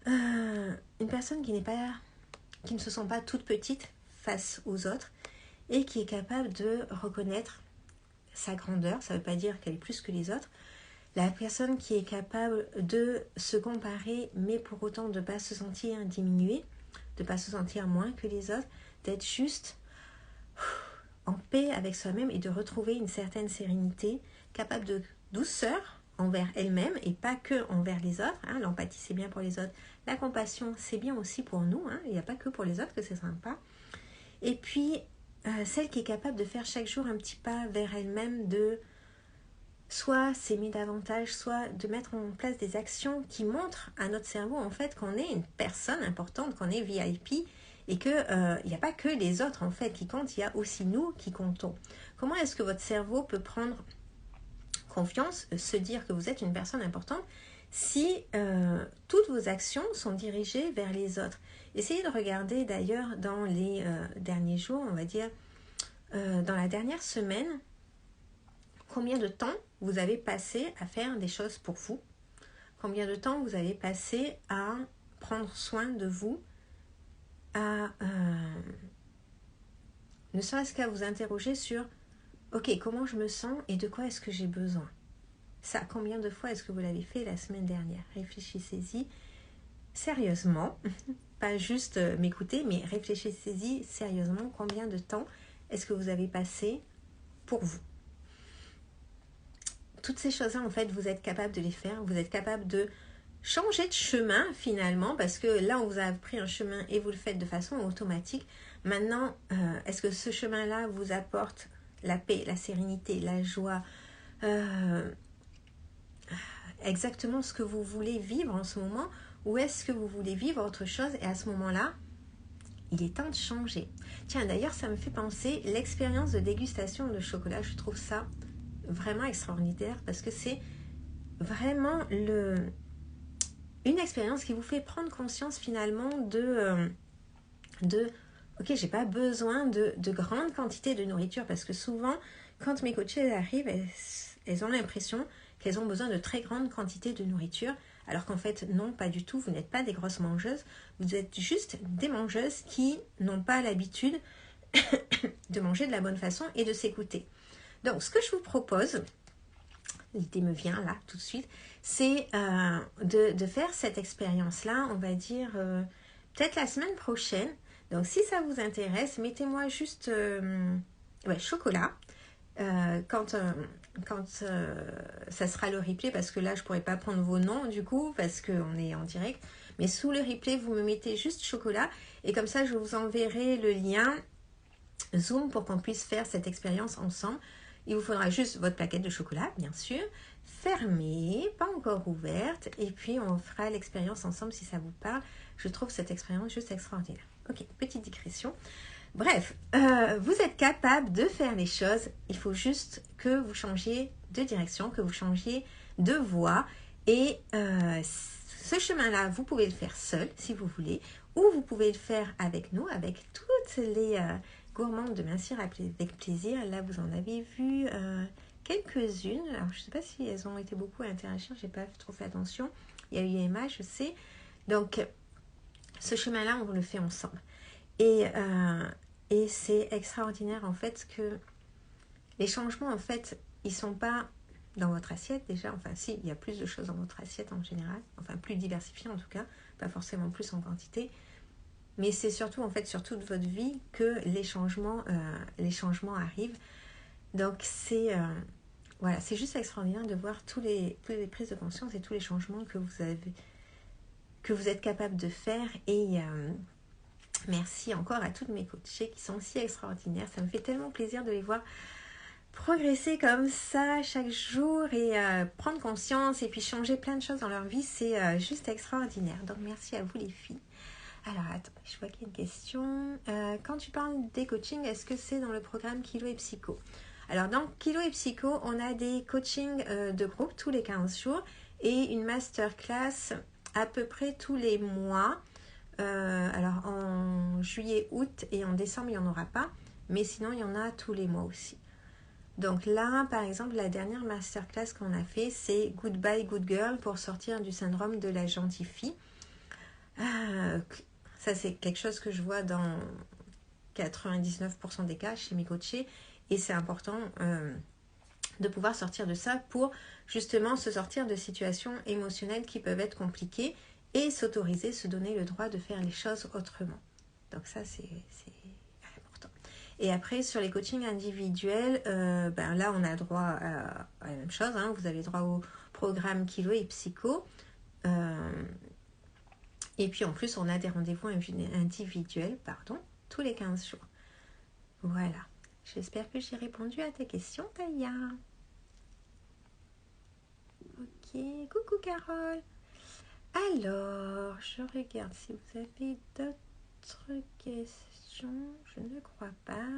Une personne qui ne se sent pas toute petite face aux autres et qui est capable de reconnaître sa grandeur, ça ne veut pas dire qu'elle est plus que les autres. La personne qui est capable de se comparer, mais pour autant de ne pas se sentir diminuée, de ne pas se sentir moins que les autres, d'être juste en paix avec soi-même et de retrouver une certaine sérénité, capable de douceur envers elle-même et pas que envers les autres. L'empathie, c'est bien pour les autres. La compassion, c'est bien aussi pour nous. Il n'y a pas que pour les autres que c'est sympa. Et puis, celle qui est capable de faire chaque jour un petit pas vers elle-même, de soit s'aimer davantage, soit de mettre en place des actions qui montrent à notre cerveau en fait qu'on est une personne importante, qu'on est VIP et qu'il n'y a pas que les autres en fait qui comptent, il y a aussi nous qui comptons. Comment est-ce que votre cerveau peut prendre confiance, se dire que vous êtes une personne importante si toutes vos actions sont dirigées vers les autres? Essayez de regarder d'ailleurs dans les derniers jours, on va dire, dans la dernière semaine, combien de temps vous avez passé à faire des choses pour vous? Combien de temps vous avez passé à prendre soin de vous, à ne serait-ce qu'à vous interroger sur ok, comment je me sens et de quoi est-ce que j'ai besoin? Ça, combien de fois est-ce que vous l'avez fait la semaine dernière? Réfléchissez-y sérieusement, pas juste m'écouter, mais réfléchissez-y sérieusement. Combien de temps est-ce que vous avez passé pour vous? Toutes ces choses-là, en fait, vous êtes capable de les faire. Vous êtes capable de changer de chemin, finalement, parce que là, on vous a pris un chemin et vous le faites de façon automatique. Maintenant, est-ce que ce chemin-là vous apporte la paix, la sérénité, la joie, exactement ce que vous voulez vivre en ce moment, ou est-ce que vous voulez vivre autre chose et à ce moment-là, il est temps de changer. Tiens, d'ailleurs, ça me fait penser, l'expérience de dégustation de chocolat, je trouve ça vraiment extraordinaire parce que c'est vraiment une expérience qui vous fait prendre conscience finalement de ok, j'ai pas besoin de grandes quantités de nourriture parce que souvent, quand mes coachées arrivent, elles ont l'impression qu'elles ont besoin de très grandes quantités de nourriture, alors qu'en fait, non, pas du tout. Vous n'êtes pas des grosses mangeuses, vous êtes juste des mangeuses qui n'ont pas l'habitude de manger de la bonne façon et de s'écouter. Donc, ce que je vous propose, l'idée me vient là tout de suite, c'est de faire cette expérience-là, on va dire, peut-être la semaine prochaine. Donc, si ça vous intéresse, mettez-moi juste chocolat. Quand ça sera le replay, parce que là, je ne pourrai pas prendre vos noms, du coup, parce qu'on est en direct. Mais sous le replay, vous me mettez juste chocolat. Et comme ça, je vous enverrai le lien Zoom pour qu'on puisse faire cette expérience ensemble. Il vous faudra juste votre plaquette de chocolat, bien sûr, fermée, pas encore ouverte, et puis on fera l'expérience ensemble si ça vous parle. Je trouve cette expérience juste extraordinaire. Ok, petite digression. Bref, vous êtes capable de faire les choses, il faut juste que vous changiez de direction, que vous changiez de voie, et ce chemin-là, vous pouvez le faire seul si vous voulez, ou vous pouvez le faire avec nous, avec toutes les gourmandes de mincir avec plaisir. Là, vous en avez vu quelques-unes. Alors, je ne sais pas si elles ont été beaucoup à interagir, je n'ai pas trop fait attention. Il y a eu Emma, je sais. Donc, ce chemin-là, on le fait ensemble. Et c'est extraordinaire, en fait, que les changements, en fait, ils ne sont pas dans votre assiette déjà. Enfin, si, il y a plus de choses dans votre assiette en général. Enfin, plus diversifiées en tout cas. Pas forcément plus en quantité. Mais c'est surtout, en fait, sur toute votre vie que les changements arrivent. Donc, c'est juste extraordinaire de voir toutes les prises de conscience et tous les changements que vous avez que vous êtes capable de faire. Et merci encore à toutes mes coachées qui sont si extraordinaires. Ça me fait tellement plaisir de les voir progresser comme ça chaque jour et prendre conscience et puis changer plein de choses dans leur vie. C'est juste extraordinaire. Donc merci à vous les filles. Alors attends, je vois qu'il y a une question. Quand tu parles des coachings, est-ce que c'est dans le programme Kilo et Psycho? Alors dans Kilo et Psycho, on a des coachings de groupe tous les 15 jours et une masterclass à peu près tous les mois. Alors en juillet, août et en décembre, il n'y en aura pas. Mais sinon, il y en a tous les mois aussi. Donc là, par exemple, la dernière masterclass qu'on a fait, c'est Goodbye Good Girl pour sortir du syndrome de la gentille fille. Ça, c'est quelque chose que je vois dans 99% des cas chez mes coachés. Et c'est important de pouvoir sortir de ça pour justement se sortir de situations émotionnelles qui peuvent être compliquées et s'autoriser, se donner le droit de faire les choses autrement. Donc ça, c'est important. Et après, sur les coachings individuels, là, on a droit à la même chose. Hein. Vous avez droit au programme Kilo et Psycho. Et puis en plus, on a des rendez-vous individuels, tous les 15 jours. Voilà. J'espère que j'ai répondu à tes questions, Taya. Ok, coucou Carole. Alors, je regarde si vous avez d'autres questions. Je ne crois pas.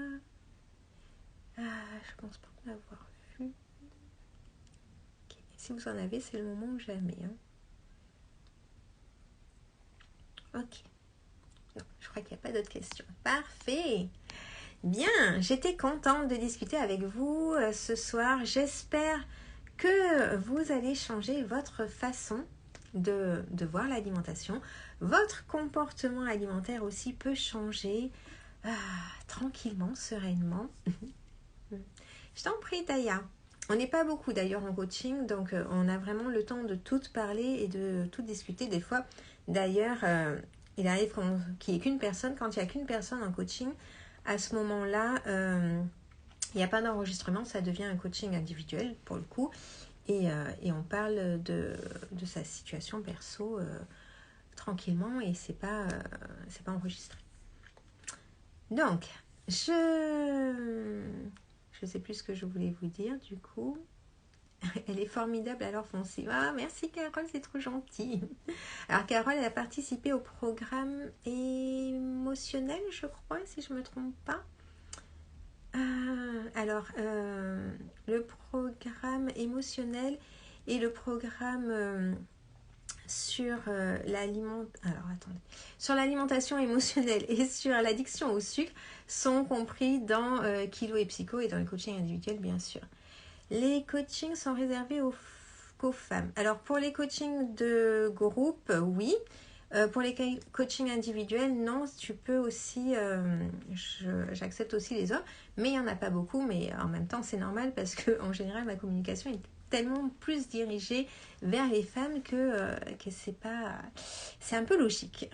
Je pense pas en avoir vu. Okay. Si vous en avez, c'est le moment ou jamais. Hein. Ok. Non, je crois qu'il n'y a pas d'autres questions. Parfait. Bien, j'étais contente de discuter avec vous ce soir. J'espère que vous allez changer votre façon de voir l'alimentation. Votre comportement alimentaire aussi peut changer tranquillement, sereinement. Je t'en prie, Taya. On n'est pas beaucoup d'ailleurs en coaching, donc on a vraiment le temps de tout parler et de tout discuter. Des fois, d'ailleurs, il arrive qu'il n'y ait qu'une personne. Quand il n'y a qu'une personne en coaching, à ce moment-là, il n'y a pas d'enregistrement, ça devient un coaching individuel pour le coup. Et on parle de sa situation perso tranquillement et c'est pas enregistré. Donc, je sais plus ce que je voulais vous dire du coup. Elle est formidable, alors foncez. Ah, merci Carole, c'est trop gentil. Alors Carole, elle a participé au programme émotionnel, je crois, si je ne me trompe pas. Le programme émotionnel et le programme sur l'alimentation émotionnelle et sur l'addiction au sucre sont compris dans Kilo et Psycho et dans le coaching individuel, bien sûr. Les coachings sont réservés qu'aux femmes. Alors, pour les coachings de groupe, oui. Pour les coachings individuels, non, tu peux aussi, j'accepte aussi les hommes, mais il n'y en a pas beaucoup, mais en même temps, c'est normal parce qu'en général, ma communication est tellement plus dirigée vers les femmes que c'est un peu logique.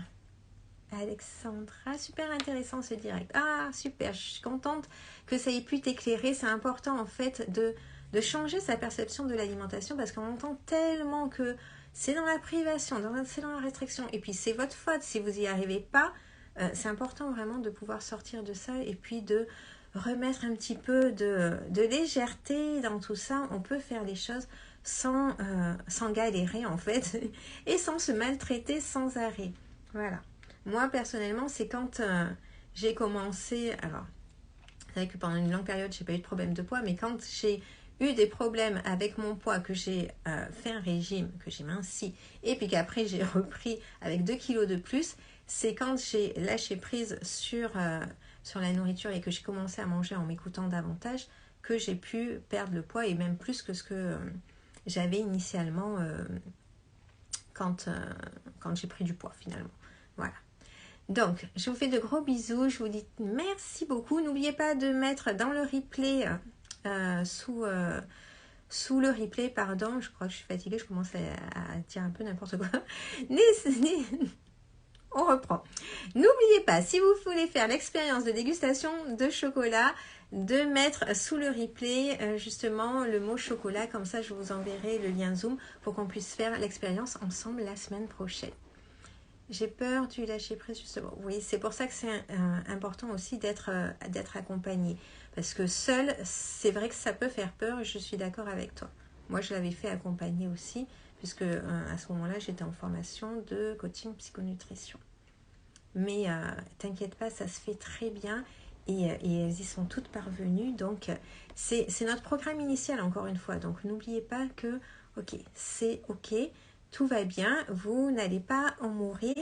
Alexandra, super intéressant ce direct. Ah, super, je suis contente que ça ait pu t'éclairer. C'est important en fait de changer sa perception de l'alimentation parce qu'on entend tellement que c'est dans la privation, c'est dans la restriction et puis c'est votre faute si vous n'y arrivez pas. C'est important vraiment de pouvoir sortir de ça et puis de remettre un petit peu de légèreté dans tout ça. On peut faire les choses sans galérer en fait et sans se maltraiter sans arrêt. Voilà. Moi personnellement, c'est quand j'ai commencé, alors c'est vrai que pendant une longue période, j'ai pas eu de problème de poids, mais quand j'ai eu des problèmes avec mon poids, que j'ai fait un régime, que j'ai minci, et puis qu'après j'ai repris avec 2 kilos de plus, c'est quand j'ai lâché prise sur la nourriture et que j'ai commencé à manger en m'écoutant davantage que j'ai pu perdre le poids et même plus que ce que j'avais initialement quand j'ai pris du poids finalement. Voilà. Donc, je vous fais de gros bisous. Je vous dis merci beaucoup. N'oubliez pas de mettre dans le replay, sous le replay, pardon. Je crois que je suis fatiguée. Je commence à dire un peu n'importe quoi. On reprend. N'oubliez pas, si vous voulez faire l'expérience de dégustation de chocolat, de mettre sous le replay justement le mot chocolat. Comme ça, je vous enverrai le lien Zoom pour qu'on puisse faire l'expérience ensemble la semaine prochaine. J'ai peur du lâcher prise, justement. Oui, c'est pour ça que c'est important aussi d'être accompagné. Parce que seul, c'est vrai que ça peut faire peur et je suis d'accord avec toi. Moi, je l'avais fait accompagner aussi, puisque à ce moment-là, j'étais en formation de coaching psychonutrition. Mais t'inquiète pas, ça se fait très bien et elles y sont toutes parvenues. Donc, c'est notre programme initial, encore une fois. Donc, n'oubliez pas que, ok, c'est ok, tout va bien, vous n'allez pas en mourir.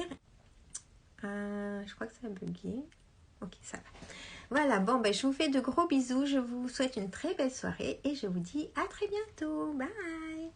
Je crois que ça a bugué. Ok, ça va. Voilà, bon, ben, je vous fais de gros bisous. Je vous souhaite une très belle soirée et je vous dis à très bientôt. Bye!